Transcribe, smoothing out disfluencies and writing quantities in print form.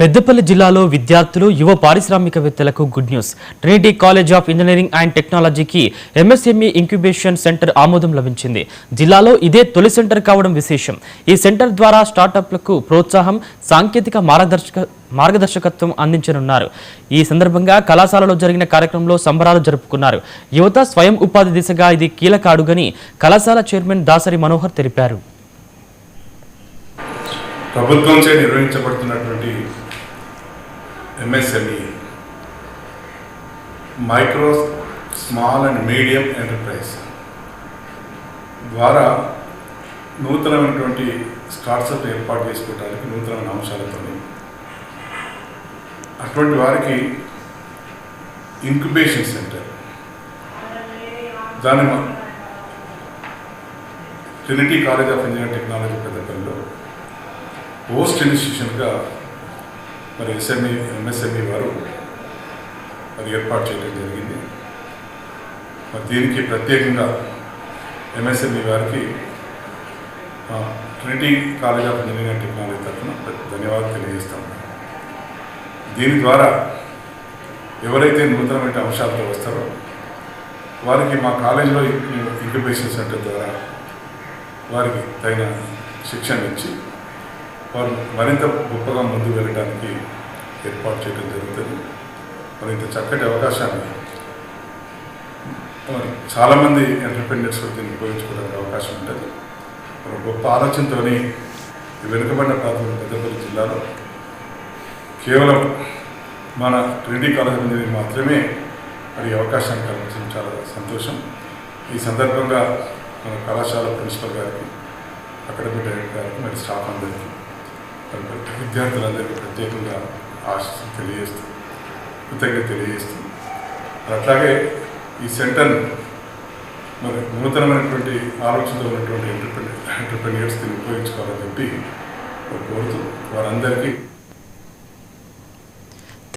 పెద్దపల్లి జిల్లాలో విద్యార్థులు యువ పారిశ్రామికవేత్తలకు good news. Trinity College of Engineering and టెక్నాలజీకి ఎంఎస్ఎంఈ ఇంక్యుబేషన్ సెంటర్ ఆమోదం లభించింది. జిల్లాలో ఇదే తొలి సెంటర్ కావడం విశేషం. ఈ సెంటర్ ద్వారా స్టార్టప్లకు ప్రోత్సాహం, సాంకేతిక మార్గదర్శకత్వం అందించనున్నారు. ఈ సందర్భంగా కళాశాలలో జరిగిన కార్యక్రమంలో సంబరాలు జరుపుకున్నారు. యువత స్వయం ఉపాధి దిశగా ఇది కీలక అడుగని కళాశాల చైర్మన్ దాసరి మనోహర్ తెలిపారు. ప్రభుత్వంచే నిర్వహించబడుతున్నటువంటి MSME micro, small and medium enterprise ద్వారా నూతనమైనటువంటి స్టార్ట్అప్ ఏర్పాటు చేసుకోవడానికి నూతనమైన అంశాలతో అటువంటి వారికి ఇంక్యుబేషన్ సెంటర్ దాని Trinity College of Engineering technology పెద్దపల్లిలో పోస్ట్ ఇన్స్టిట్యూషన్గా మరి ఎంఎస్ఎంఈ వారు మరి ఏర్పాటు చేయడం జరిగింది. మరి దీనికి ప్రత్యేకంగా ఎంఎస్ఎంఈ వారికి Trinity College of Engineering and technology తరఫున ధన్యవాదాలు తెలియజేస్తాము. దీని ద్వారా ఎవరైతే నూతనమైన అంశాలతో వస్తారో వారికి మా కాలేజీలో ఇంక్యుబేషన్ సెంటర్ ద్వారా వారికి తగిన శిక్షణ ఇచ్చి వారు మరింత గొప్పగా ముందుకు వెళ్ళడానికి ఏర్పాటు చేయడం జరుగుతుంది. మరింత చక్కటి అవకాశాన్ని మరి చాలామంది ఎంటర్‌ప్రెన్యూర్స్ దీన్ని ఉపయోగించుకోవడానికి అవకాశం ఉంటుంది. మరి గొప్ప ఆలోచనతో వెనుకబడిన ప్రాంతం పెద్దపల్లి జిల్లాలో కేవలం మన ట్రినిటీ కాలేజ్ అనేది మాత్రమే మరి అవకాశాన్ని కల్పించడం చాలా సంతోషం. ఈ సందర్భంగా మన కళాశాల ప్రిన్సిపల్ గారికి, అకాడమిక్ డైరెక్టర్ గారికి, మరి స్టాఫ్ అందరికీ, విద్యార్థులందరికీ ప్రత్యేకంగా ఆశీస్సులు తెలియజేస్తూ, కృతజ్ఞత తెలియజేస్తూ, అట్లాగే ఈ సెంటర్ను మరి నూతనమైనటువంటి ఆలోచనతో ఉన్నటువంటి ఎంటర్‌ప్రెన్యూర్స్ దీన్ని ఉపయోగించుకోవాలని చెప్పి కోరుతూ వారందరికీ